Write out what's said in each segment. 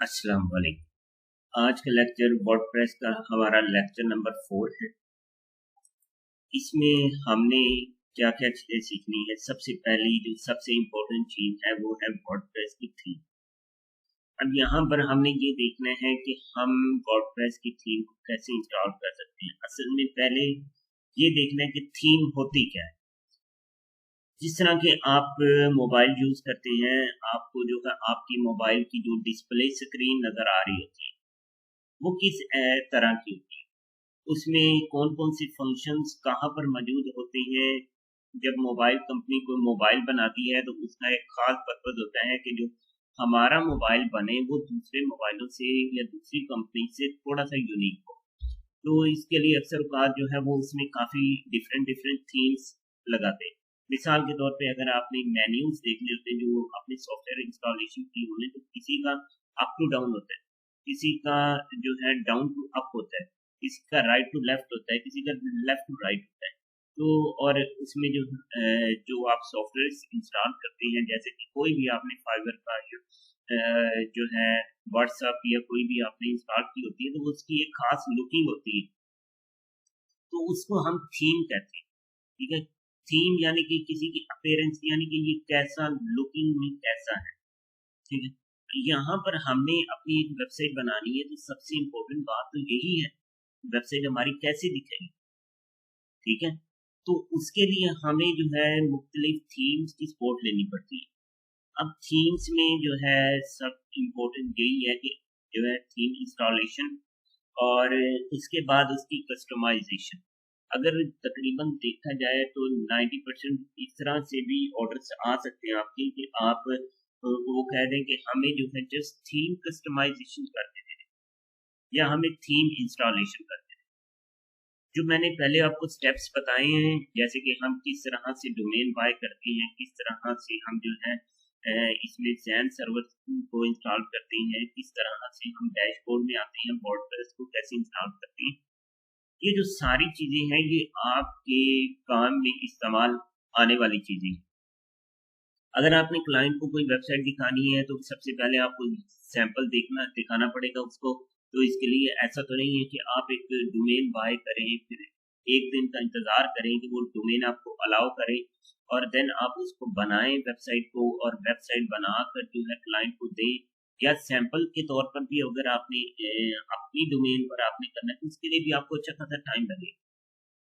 अस्सलाम वालेकुम। आज का लेक्चर वर्डप्रेस का हमारा लेक्चर नंबर 4 है। इसमें हमने क्या क्या चीजें सीखनी है। सबसे पहली जो सबसे इम्पोर्टेंट चीज है वो है वर्डप्रेस की थीम। अब यहाँ पर हमने ये देखना है कि हम वर्डप्रेस की थीम को कैसे इंस्टॉल कर सकते हैं। असल में पहले ये देखना है कि थीम होती क्या है। जिस तरह के आप मोबाइल यूज करते हैं, आपको जो है आपकी मोबाइल की जो डिस्प्ले स्क्रीन नजर आ रही होती है वो किस तरह की होती है, उसमें कौन कौन से फंक्शंस कहाँ पर मौजूद होते हैं। जब मोबाइल कंपनी कोई मोबाइल बनाती है तो उसका एक खास पर्पज होता है कि जो हमारा मोबाइल बने वो दूसरे मोबाइलों से या दूसरी कंपनी से थोड़ा सा यूनिक हो। तो इसके लिए अक्सर बात जो है वो उसमें काफ़ी डिफरेंट डिफरेंट थीम्स लगाते हैं। मिसाल के तौर पे अगर आपने मेन्यूज देख लिए होते हैं जो आपने सॉफ्टवेयर इंस्टॉलेशन की होंगे, तो किसी का अप टू डाउन होता है, किसी का जो है डाउन टू अप होता है, किसी का राइट टू लेफ्ट होता है, किसी का लेफ्ट टू राइट होता है। तो और उसमें जो आप सॉफ्टवेयर इंस्टॉल करते हैं, जैसे कि कोई भी आपने फाइबर का या जो है व्हाट्सएप या कोई भी आपने इंस्टॉल की होती है, तो उसकी एक खास लुकिंग होती है, तो उसको हम थीम कहते हैं। ठीक है, थीम यानी कि किसी की अपीयरेंस, यानी कि ये कैसा लुकिंग में कैसा है। ठीक है, यहाँ पर हमने अपनी एक वेबसाइट बनानी है, तो सबसे इम्पोर्टेंट बात तो यही है वेबसाइट हमारी कैसी दिखेगी। ठीक है, तो उसके लिए हमें जो है मुख्तलिफ थीम्स की सपोर्ट लेनी पड़ती है। अब थीम्स में जो है सब इम्पोर्टेंट यही है कि जो है थीम इंस्टॉलेशन और उसके बाद उसकी कस्टमाइजेशन। अगर तकरीबन देखा जाए तो 90% इस तरह से भी ऑर्डर्स आ सकते हैं आपके कि आप वो कह दें कि हमें जो है जस्ट थीम कस्टमाइजेशन कर देते हैं या हमें थीम इंस्टॉलेशन कर देते हैं। जो मैंने पहले आपको स्टेप्स बताए हैं, जैसे कि हम किस तरह से डोमेन बाय करते हैं, किस तरह से हम जो है इसमें जैन सर्वर को इंस्टॉल करते हैं, किस तरह से हम डैशबोर्ड में आते हैं, वर्डप्रेस को कैसे इंस्टॉल करते हैं। ये जो सारी चीजें हैं ये आपके काम में इस्तेमाल आने वाली चीजें हैं। अगर आपने क्लाइंट को कोई वेबसाइट दिखानी है तो सबसे पहले आपको सैंपल दिखाना पड़ेगा उसको। तो इसके लिए ऐसा तो नहीं है कि आप एक डोमेन बाय करें फिर एक दिन का इंतजार करें कि वो डोमेन आपको अलाउ करे और देन आप उसको बनाएं वेबसाइट को, और वेबसाइट बनाकर जो है क्लाइंट को दें। या सैंपल के तौर पर भी अगर आपने अपनी डोमेन पर आपने करना है तो उसके लिए भी आपको अच्छा खासा टाइम लगेगा।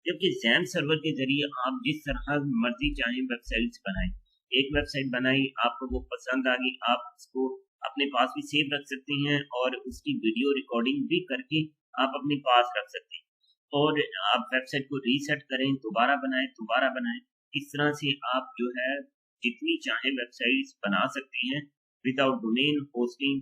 जबकि जैम सर्वर के जरिए आप जिस तरह मर्जी चाहें वेबसाइट्स बनाएं। एक वेबसाइट बनाई, आपको वो पसंद आ गई, आप उसको अपने पास भी सेव रख सकते हैं और उसकी वीडियो रिकॉर्डिंग भी करके आप अपने पास रख सकते हैं। और आप वेबसाइट को रीसेट करें, दोबारा बनाएं। इस तरह से आप जो है जितनी चाहे वेबसाइट्स बना सकते हैं विदाउट डोमेन होस्टिंग।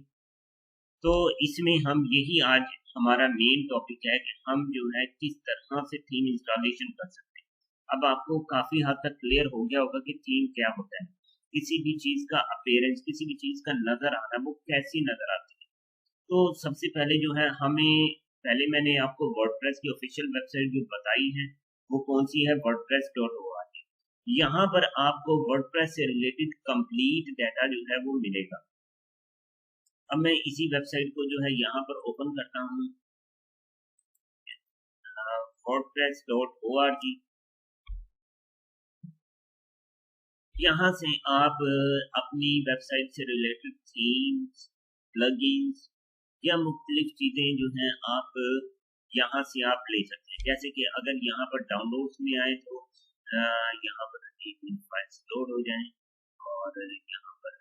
तो इसमें हम यही आज हमारा मेन टॉपिक है कि हम जो है किस तरह से थीम इंस्टॉलेशन कर सकते हैं। अब आपको काफी हद तक क्लियर हो गया होगा कि थीम क्या होता है, किसी भी चीज का अपीयरेंस, किसी भी चीज का नजर आना वो कैसी नजर आती है। तो सबसे पहले जो है हमें, पहले मैंने आपको वर्डप्रेस की ऑफिशियल वेबसाइट जो बताई है वो कौन सी है, wordpress.org। यहाँ पर आपको वर्डप्रेस से रिलेटेड कंप्लीट डाटा जो है वो मिलेगा। अब मैं इसी वेबसाइट को जो है यहाँ पर ओपन करता हूँ, wordpress.org। यहाँ से आप अपनी वेबसाइट से रिलेटेड थीम्स, प्लगइन्स या मुख्तलिफ चीज़ें जो हैं आप यहाँ से आप ले सकते हैं। जैसे कि अगर यहाँ पर डाउनलोड्स में आए तो यहाँ पर फाइल्स लोड हो जाएं और यहाँ पर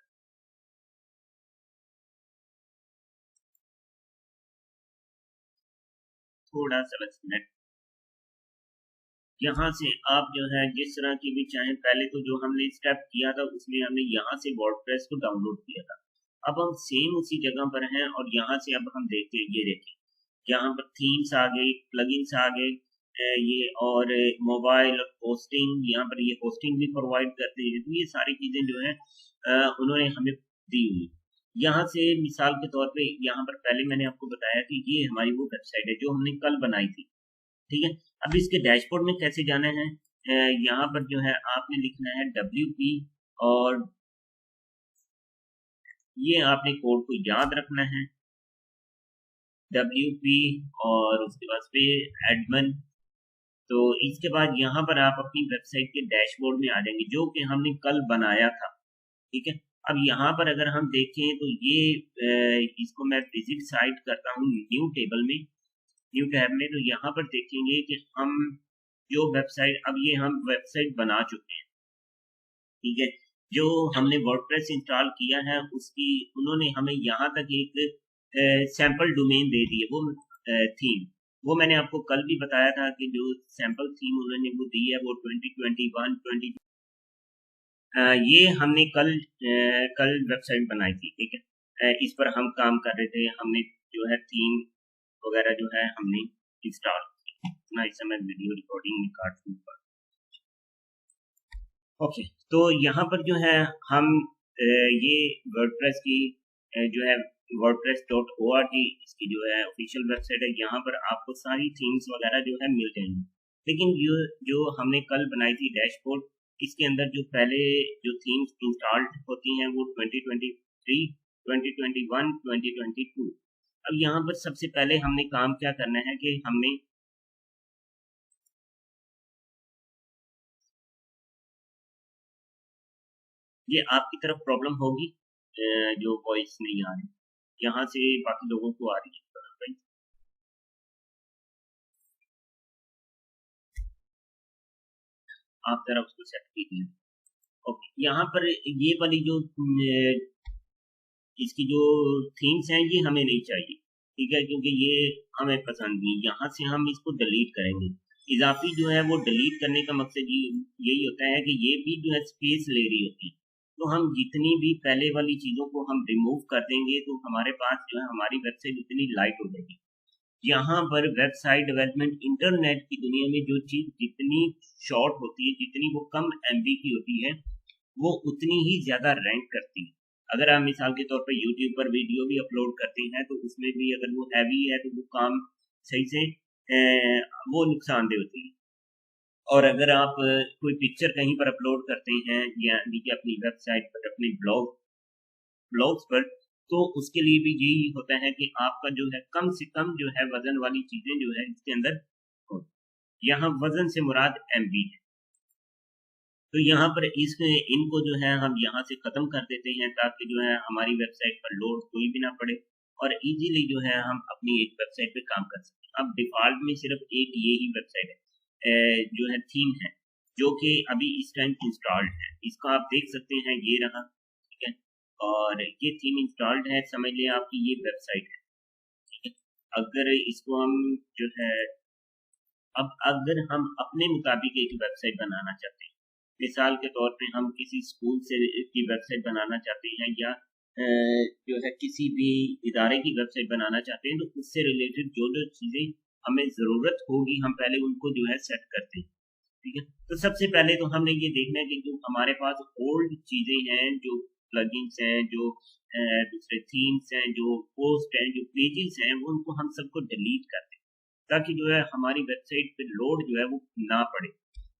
थोड़ा सा बस नेट, यहाँ से आप जो है जिस तरह की भी चाहें। पहले तो जो हमने स्टेप किया था उसमें हमने यहाँ से वर्डप्रेस को डाउनलोड किया था। अब हम सेम उसी जगह पर हैं और यहाँ से अब हम देखते हैं, ये देखिए यहाँ पर थीम्स आ गई, प्लगइन्स आ गए, ये और मोबाइल होस्टिंग, यहाँ पर ये होस्टिंग भी प्रोवाइड करते हैं। तो ये सारी चीजें जो है उन्होंने हमें दी हुई। यहाँ से मिसाल के तौर पे यहाँ पर पहले मैंने आपको बताया कि ये हमारी वो वेबसाइट है जो हमने कल बनाई थी। ठीक है, अब इसके डैशबोर्ड में कैसे जाना है, यहाँ पर जो है आपने लिखना है WP और ये आपने कोड को याद रखना है। WP और उसके बाद पे एडमिन। तो इसके बाद यहाँ पर आप अपनी वेबसाइट के डैशबोर्ड में आ जाएंगे जो कि हमने कल बनाया था। ठीक है, अब यहाँ पर अगर हम देखें तो ये इसको मैं विजिट साइट करता हूँ न्यू टेबल में, न्यू टैब में। तो यहाँ पर देखेंगे कि हम जो वेबसाइट, अब ये हम वेबसाइट बना चुके हैं। ठीक है, जो हमने वर्डप्रेस इंस्टॉल किया है उसकी उन्होंने हमें यहाँ तक एक सैंपल डोमेन दे दी है, वो थीम। वो मैंने आपको कल भी बताया था कि जो सैंपल थीम उन्होंने वो दी है वो 2021 ये हमने कल वेबसाइट बनाई थी। ठीक है, इस पर हम काम कर रहे थे, हमने जो है थीम वगैरह जो है हमने इंस्टॉल की ना। इस समय वीडियो रिकॉर्डिंग में काट दूंगा। ओके, तो यहाँ पर जो है हम ये वर्डप्रेस की जो है wordpress.org इसकी जो है ऑफिशियल वेबसाइट है। यहाँ पर आपको सारी थीम्स वगैरह जो है मिल जाएंगी। लेकिन जो हमने कल बनाई थी डैशबोर्ड, इसके अंदर जो पहले जो थीम्स इंस्टॉल्ड होती हैं वो 2023, 2021, 2022। अब यहाँ पर सबसे पहले हमने काम क्या करना है कि हमने ये आपकी तरफ प्रॉब्लम होगी जो वॉइस नहीं आ रही, यहाँ से बाकी लोगों को आ रही है भाई। आप जरा उसको सेट कीजिए। ओके, यहाँ पर ये वाली जो इसकी जो थीम्स हैं ये हमें नहीं चाहिए। ठीक है, क्योंकि ये हमें पसंद नहीं। यहाँ से हम इसको डिलीट करेंगे। इजाफी जो है वो डिलीट करने का मकसद यही होता है कि ये भी जो है स्पेस ले रही होती है। तो हम जितनी भी पहले वाली चीज़ों को हम रिमूव कर देंगे तो हमारे पास जो है हमारी वेबसाइट उतनी लाइट हो जाएगी। यहाँ पर वेबसाइट डेवलपमेंट इंटरनेट की दुनिया में जो चीज़ जितनी शॉर्ट होती है, जितनी वो कम MB की होती है, वो उतनी ही ज़्यादा रैंक करती है। अगर आप मिसाल के तौर पर यूट्यूब पर वीडियो भी अपलोड करते हैं तो उसमें भी अगर वो हैवी है तो वो काम सही से वो नुकसानदेह होती है। और अगर आप कोई पिक्चर कहीं पर अपलोड करते हैं या नीचे अपनी वेबसाइट पर, अपने ब्लॉग्स पर, तो उसके लिए भी यही होता है कि आपका जो है कम से कम जो है वजन वाली चीजें जो है इसके अंदर हो। यहाँ वजन से मुराद MB है। तो यहाँ पर इनको जो है हम यहाँ से खत्म कर देते हैं ताकि जो है हमारी वेबसाइट पर लोड कोई भी ना पड़े और इजीली जो है हम अपनी एक वेबसाइट पे काम कर सकें। अब डिफॉल्ट में सिर्फ एक ये ही वेबसाइट है जो है थीम है, जो कि अभी इस टाइम इंस्टॉल्ड है। इसको आप देख सकते हैं, ये रहा। ठीक है, और ये थीम इंस्टॉल्ड है, समझ लिया आपकी ये वेबसाइट है। ठीक है, अगर इसको हम जो है अब अगर हम अपने मुताबिक एक वेबसाइट बनाना चाहते हैं, मिसाल के तौर पे हम किसी स्कूल से की वेबसाइट बनाना चाहते हैं या जो है किसी भी इदारे की वेबसाइट बनाना चाहते हैं, तो उससे रिलेटेड जो जो चीज़ें हमें ज़रूरत होगी हम पहले उनको जो है सेट करते हैं। ठीक है, तो सबसे पहले तो हमने ये देखना है कि जो हमारे पास ओल्ड चीज़ें हैं, जो प्लगइन्स हैं, जो दूसरे थीम्स हैं, जो पोस्ट हैं, जो पेजेस हैं, वो उनको हम सबको डिलीट कर दें ताकि जो है हमारी वेबसाइट पे लोड जो है वो ना पड़े।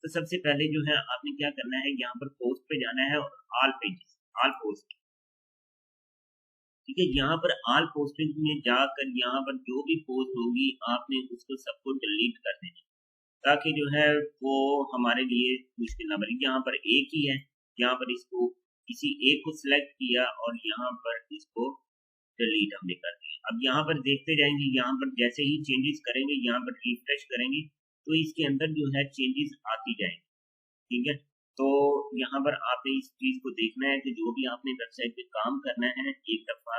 तो सबसे पहले जो है आपने क्या करना है, यहाँ पर पोस्ट पे जाना है और ऑल पेजेस, ऑल पोस्ट। ठीक है, यहाँ पर ऑल पोस्टेज में जाकर यहाँ पर जो भी पोस्ट होगी आपने उसको सबको डिलीट कर देना ताकि जो है वो हमारे लिए मुश्किल ना बने। यहाँ पर एक ही है, यहाँ पर इसको किसी एक को सिलेक्ट किया और यहाँ पर इसको डिलीट हमने कर दिया। अब यहाँ पर देखते जाएंगे, यहाँ पर जैसे ही चेंजेस करेंगे, यहाँ पर रिफ्रेश करेंगे तो इसके अंदर जो है चेंजेस आती जाएंगे। ठीक है, तो यहाँ पर आपने इस चीज को देखना है कि जो भी आपने वेबसाइट पे काम करना है एक दफा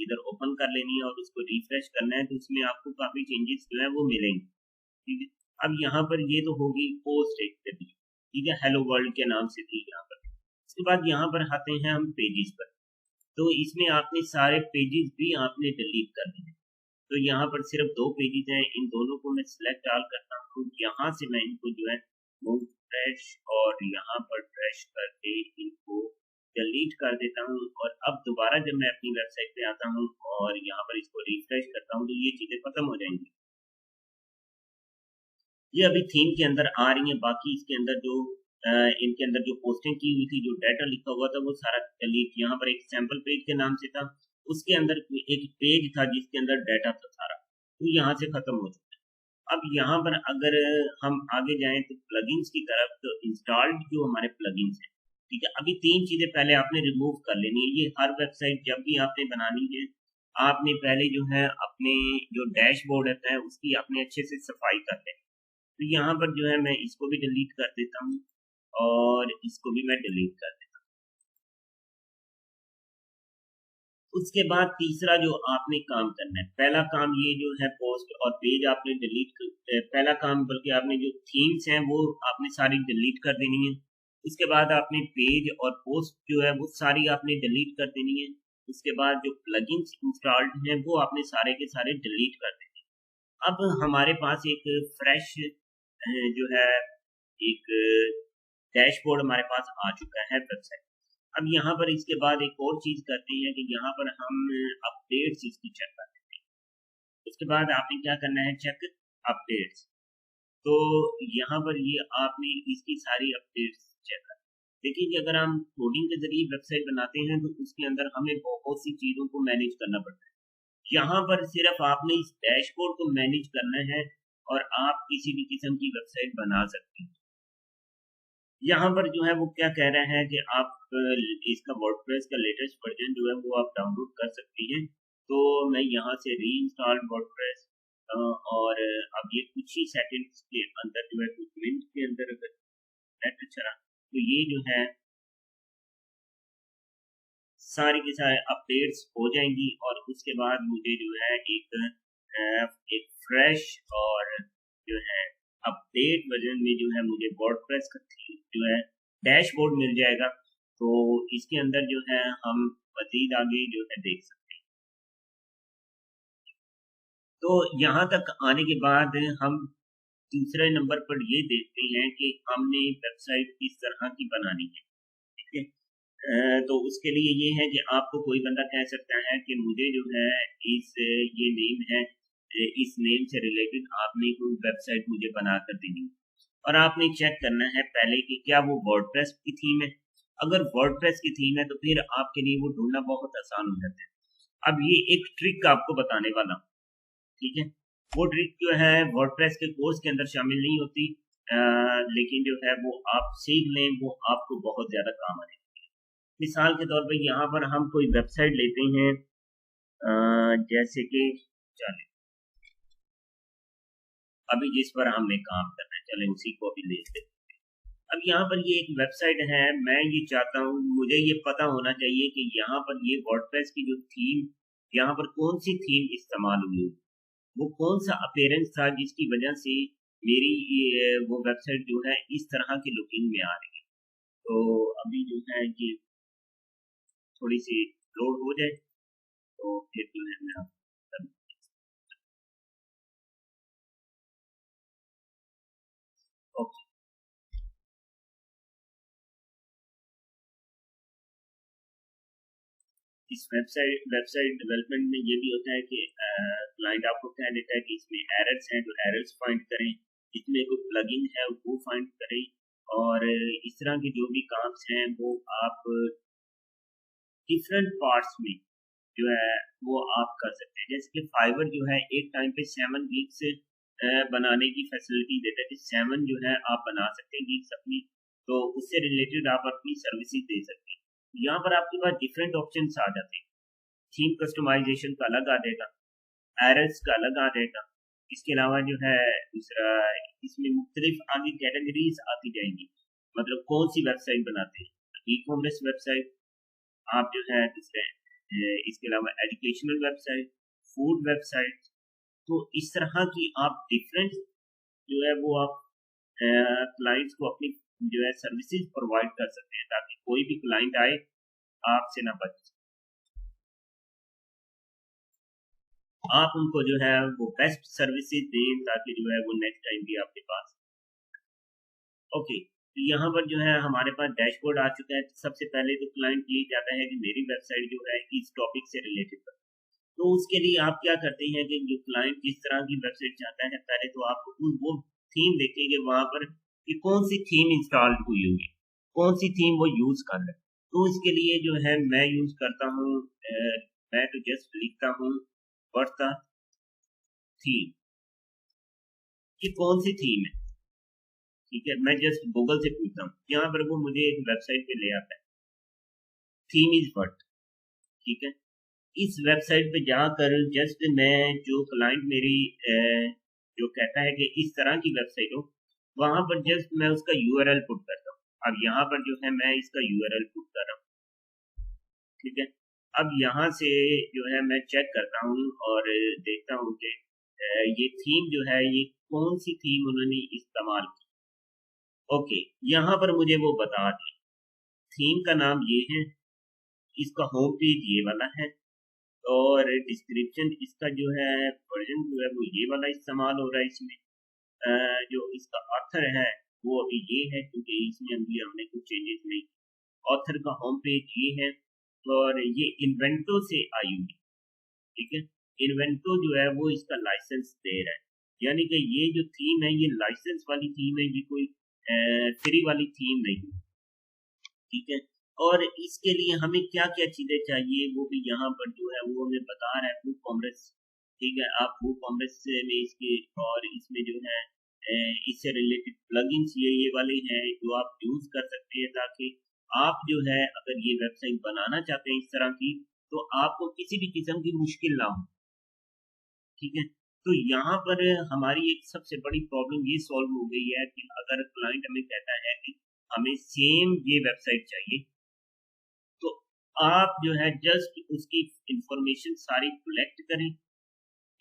इधर ओपन कर लेनी है और उसको रिफ्रेश करना है, तो उसमें आपको काफी चेंजेस जो है वो मिलेंगे। ठीक है, अब यहाँ पर ये तो होगी पोस्ट एक तरीके। ठीक है, हेलो वर्ल्ड के नाम से थी यहाँ पर। उसके बाद यहाँ पर आते हैं हम पेजेस पर। तो इसमें आपने सारे पेजेस भी आपने डिलीट कर दिए। तो यहाँ पर सिर्फ 2 पेजेस हैं, इन दोनों को मैं सिलेक्ट ऑल करता हूँ। यहाँ से मैं इनको जो है मूव ट्रैश और यहाँ पर ट्रैश करके इनको डिलीट कर देता हूँ। और अब दोबारा जब मैं अपनी वेबसाइट पे आता हूँ और यहाँ पर इसको रिफ्रेश करता हूँ तो ये चीजें खत्म हो जाएंगी। ये अभी थीम के अंदर आ रही है, बाकी इसके अंदर जो इनके अंदर जो पोस्टिंग की हुई थी, जो डाटा लिखा हुआ था, वो सारा डिलीट। यहाँ पर एक सैंपल पेज के नाम से था, उसके अंदर एक पेज था जिसके अंदर डाटा था सारा, तो यहाँ से खत्म हो चुका है। अब यहाँ पर अगर हम आगे जाएं तो प्लगइन्स की तरफ, तो इंस्टॉल्ड जो हमारे प्लगइन्स हैं, ठीक है, अभी 3 चीजें पहले आपने रिमूव कर लेनी है। ये हर वेबसाइट जब भी आपने बनानी है, आपने पहले जो है अपने जो डैशबोर्ड होता है उसकी आपने अच्छे से सफाई कर लेनी। तो यहाँ पर जो है मैं इसको भी डिलीट कर देता हूँ और इसको भी मैं डिलीट कर देता हूँ। उसके बाद तीसरा जो आपने काम करना है, पहला काम ये जो है पोस्ट और पेज आपने डिलीट पहला काम बल्कि आपने जो थीम्स हैं वो आपने सारी डिलीट कर देनी है। उसके बाद आपने पेज और पोस्ट जो है वो सारी आपने डिलीट कर देनी है। उसके बाद जो प्लगइन्स इंस्टॉल्ड हैं वो आपने सारे के सारे डिलीट कर देने हैं। अब हमारे पास एक फ्रेश जो है एक डैशबोर्ड हमारे पास आ चुका है वेबसाइट। अब यहाँ पर इसके बाद एक और चीज करते हैं कि यहाँ पर हम अपडेट्स इसकी चेक कर देते हैं। उसके बाद आपने क्या करना है, चेक अपडेट्स। तो यहाँ पर ये आपने इसकी सारी अपडेट्स चेक कर। देखिए कि अगर हम कोडिंग के जरिए वेबसाइट बनाते हैं तो उसके अंदर हमें बहुत सी चीजों को मैनेज करना पड़ता है। यहाँ पर सिर्फ आपने इस डैशबोर्ड को मैनेज करना है और आप किसी भी किस्म की वेबसाइट बना सकते हैं। यहाँ पर जो है वो क्या कह रहे हैं कि आप इसका वर्डप्रेस का लेटेस्ट वर्जन जो है वो आप डाउनलोड कर सकती हैं। तो मैं यहाँ से री इंस्टॉल वर्डप्रेस और अब ये कुछ ही सेकंड्स के अंदर जो है, कुछ मिनट के अंदर अगर नेट अच्छा रहा तो ये जो है सारी की सारी अपडेट्स हो जाएंगी। और उसके बाद मुझे जो है एक फ्रेश और जो है अपडेट वर्जन में जो है मुझे वर्डप्रेस का थीम जो है डैशबोर्ड मिल जाएगा। तो इसके अंदर जो है हम मजीद आगे जो है देख सकते हैं। तो यहाँ तक आने के बाद हम तीसरे नंबर पर ये देखते हैं कि हमने वेबसाइट किस तरह की बनानी है, ठीक है। तो उसके लिए ये है कि आपको कोई बंदा कह सकता है कि मुझे जो है ये नेम है, इस नेम से रिलेटेड आपने कोई वेबसाइट मुझे बना कर देनी है। और आपने चेक करना है पहले कि क्या वो वर्डप्रेस की थीम है। अगर वर्डप्रेस की थीम है तो फिर आपके लिए वो ढूंढना बहुत आसान हो जाता है। अब ये एक ट्रिक आपको बताने वाला हूँ, ठीक है। वो ट्रिक जो है वर्डप्रेस के कोर्स के अंदर शामिल नहीं होती, लेकिन जो है वो आप सीख लें, वो आपको बहुत ज्यादा काम आएगी। मिसाल के तौर पर यहाँ पर हम कोई वेबसाइट लेते हैं, जैसे कि चले अभी जिस पर हमने काम करना है, चले उसी को अभी लेते हैं। अब यहाँ पर ये एक वेबसाइट है, मैं ये चाहता हूँ, मुझे ये पता होना चाहिए कि यहाँ पर ये वर्डप्रेस की जो थीम, यहाँ पर कौन सी थीम इस्तेमाल हुई, वो कौन सा अपीयरेंस था जिसकी वजह से मेरी वो वेबसाइट जो है इस तरह की लुकिंग में आ रही है। तो अभी जो है ये थोड़ी सी लोड हो जाए तो फिर जो है मैं ओके। इस वेबसाइट डेवलपमेंट में ये भी होता है कि क्लाइंट आपको कह देता है कि इसमें एरर्स हैं, तो एरर्स फाइंड करें, इसमें कोई प्लगइन है वो फाइंड करें, और इस तरह के जो भी काम हैं वो आप डिफरेंट पार्ट्स में जो है वो आप कर सकते हैं। जैसे कि फाइवर जो है एक टाइम पे 7 गिग्स बनाने की फैसिलिटी देता है कि 7 जो है आप बना सकते हैं गिग्स अपनी, तो उससे रिलेटेड आप अपनी सर्विसेज दे सकते हैं। यहाँ पर आपके पास डिफरेंट ऑप्शन आ जाते हैं। थीम कस्टमाइजेशन का अलग आ जाएगा, एरर्स का अलग आ जाएगा। इसके अलावा जो है दूसरा, इसमें मुख्तलिफ आगे कैटेगरीज आती जाएंगी, मतलब कौन सी वेबसाइट बनाते हैं, ई कॉमर्स वेबसाइट आप जो है दूसरे, इसके अलावा एजुकेशनल वेबसाइट, फूड वेबसाइट। तो इस तरह की आप डिफरेंट जो है वो आप क्लाइंट्स को अपनी जो है सर्विसेज प्रोवाइड कर सकते हैं, ताकि कोई भी क्लाइंट आए आपसे ना बच, आप उनको जो है वो बेस्ट सर्विसेज दें, ताकि जो है वो नेक्स्ट टाइम भी आपके पास। ओके, तो यहाँ पर जो है हमारे पास डैशबोर्ड आ चुका है। सबसे पहले तो क्लाइंट ये चाहता है कि मेरी वेबसाइट जो है इस टॉपिक से रिलेटेड है। तो उसके लिए आप क्या करते हैं कि जो क्लाइंट जिस तरह की वेबसाइट चाहता है, पहले तो आप वो थीम देखेंगे वहां पर कि कौन सी थीम इंस्टॉल हुई होगी, कौन सी थीम वो यूज कर रहे हैं। तो इसके लिए जो है मैं यूज करता हूँ मैं तो जस्ट लिखता हूँ व्हाट्स द थीम, ये कौन सी थीम है, ठीक है। मैं जस्ट गूगल से पूछता हूँ, यहाँ पर वो मुझे एक वेबसाइट पे ले आता है, थीम इज व्हाट, ठीक है। इस वेबसाइट पे जाकर जस्ट मैं जो क्लाइंट मेरी जो कहता है कि इस तरह की वेबसाइट हो, वहां पर जस्ट मैं उसका यूआरएल पुट करता हूँ। अब यहाँ पर जो है मैं इसका यूआरएल पुट कर रहा हूँ, ठीक है। अब यहाँ से जो है मैं चेक करता हूँ और देखता हूँ कि ये थीम जो है ये कौन सी थीम उन्होंने इस्तेमाल की। ओके, यहाँ पर मुझे वो बता दी, थीम का नाम ये है, इसका होम पेज ये वाला है, और डिस्क्रिप्शन इसका जो है वर्जन जो है वो ये वाला इस्तेमाल हो रहा है इसमें। जो इसका ऑथर है वो अभी ये है, क्योंकि इसमें अभी हमने कुछ चेंजेस नहीं। ऑथर का होम पेज ये है, और ये इन्वेंटो से आई हुई, ठीक है। इन्वेंटो जो है वो इसका लाइसेंस दे रहा है, यानी कि ये जो थीम है ये लाइसेंस वाली थीम है, ये कोई फ्री वाली थीम नहीं, ठीक है। और इसके लिए हमें क्या क्या चीजें चाहिए वो भी यहाँ पर जो है वो हमें बता रहा है, WooCommerce, ठीक है। आप WooCommerce में इसके और इसमें जो है इससे रिलेटेड प्लगइन्स ये वाले हैं जो आप यूज कर सकते हैं, ताकि आप जो है अगर ये वेबसाइट बनाना चाहते हैं इस तरह की, तो आपको किसी भी किस्म की मुश्किल ना हो, ठीक है। तो यहाँ पर हमारी एक सबसे बड़ी प्रॉब्लम ये सॉल्व हो गई है कि अगर क्लाइंट हमें कहता है कि हमें सेम ये वेबसाइट चाहिए, तो आप जो है जस्ट उसकी इंफॉर्मेशन सारी कलेक्ट करें,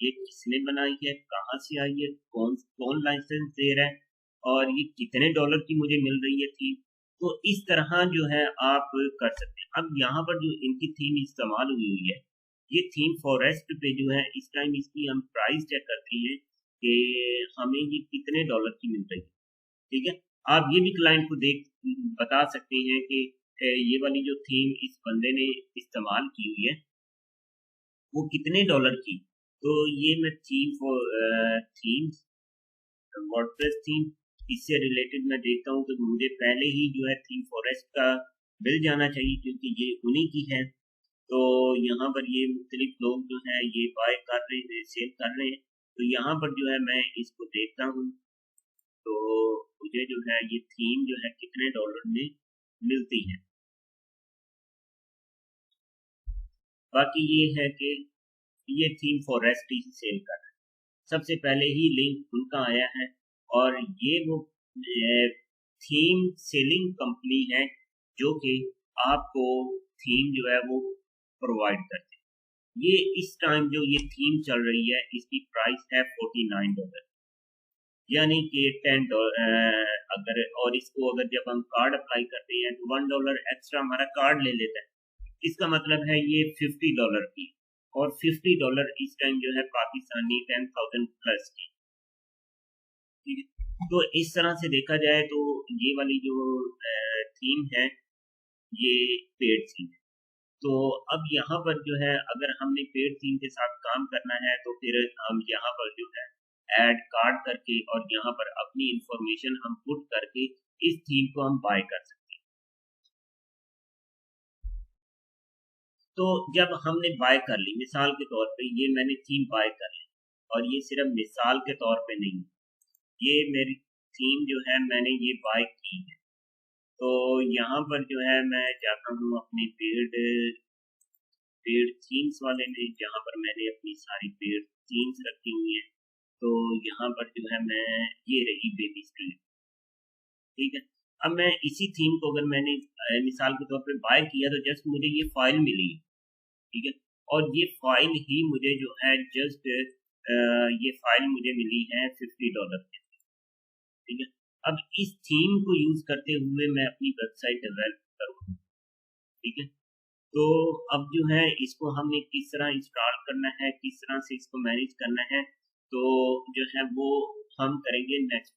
ये किसने बनाई है, कहाँ से आई है, कौन कौन लाइसेंस दे रहा है, और ये कितने डॉलर की मुझे मिल रही है थीम। तो इस तरह जो है आप कर सकते हैं। अब यहाँ पर जो इनकी थीम इस्तेमाल हुई हुई है, ये थीम फॉरेस्ट पे जो है इस टाइम इसकी हम प्राइस चेक करते हैं कि हमें ये कितने डॉलर की मिल रही है, ठीक है। आप ये भी क्लाइंट को देख बता सकते हैं कि ये वाली जो थीम इस बंदे ने इस्तेमाल की हुई है वो कितने डॉलर की। तो ये मैं theme for themes WordPress theme, इससे रिलेटेड मैं देखता हूँ कि मुझे पहले ही जो है थीम फॉरेस्ट का मिल जाना चाहिए, क्योंकि ये उन्हीं की है। तो यहाँ पर ये मुख्तलिफ लोग जो है ये बाय कर रहे हैं, सेल कर रहे हैं। तो यहाँ पर जो है मैं इसको देखता हूँ, तो मुझे जो है ये थीम जो है कितने डॉलर में मिलती है। बाकी ये है कि ये थीम फॉरेस्ट ही सेल कर रहा है, सबसे पहले ही लिंक उनका आया है, और ये वो थीम सेलिंग कंपनी है जो कि आपको थीम जो है वो प्रोवाइड करते हैं। ये इस टाइम जो ये थीम चल रही है इसकी प्राइस है $49, यानी कि $10 अगर, और इसको अगर जब हम कार्ड अप्लाई करते हैं तो $1 एक्स्ट्रा हमारा कार्ड ले लेता है, इसका मतलब है ये $50 की, और $50 इस टाइम जो है पाकिस्तानी 10,000 प्लस की, ठीक है। तो इस तरह से देखा जाए तो ये वाली जो थीम है ये पेड थीम है। तो अब यहाँ पर जो है अगर हमने पेड थीम के साथ काम करना है तो फिर हम यहाँ पर जो है ऐड कार्ड करके और यहाँ पर अपनी इंफॉर्मेशन हम पुट करके इस थीम को हम बाय कर सकते हैं। तो जब हमने बाय कर ली, मिसाल के तौर पे ये मैंने थीम बाय कर ली, और ये सिर्फ मिसाल के तौर पे नहीं, ये मेरी थीम जो है मैंने ये बाय की है। तो यहाँ पर जो है मैं जाता हूँ अपनी पेड पेड थीम्स वाले में, जहाँ पर मैंने अपनी सारी पेड थीम्स रखी हुई हैं। तो यहाँ पर जो है मैं, ये रही बेबी स्क्रीन, ठीक है। अब मैं इसी थीम को अगर मैंने मिसाल के तौर पे बाय किया तो जस्ट मुझे ये फाइल मिली, ठीक है। और ये फाइल ही मुझे जो है जस्ट ये फाइल मुझे मिली है $50 की, ठीक है। अब इस थीम को यूज करते हुए मैं अपनी वेबसाइट डेवलप करूँगा, ठीक है। तो अब जो है इसको हमने किस तरह इंस्टॉल करना है, किस तरह से इसको मैनेज करना है, तो जो है वो हम करेंगे नेक्स्ट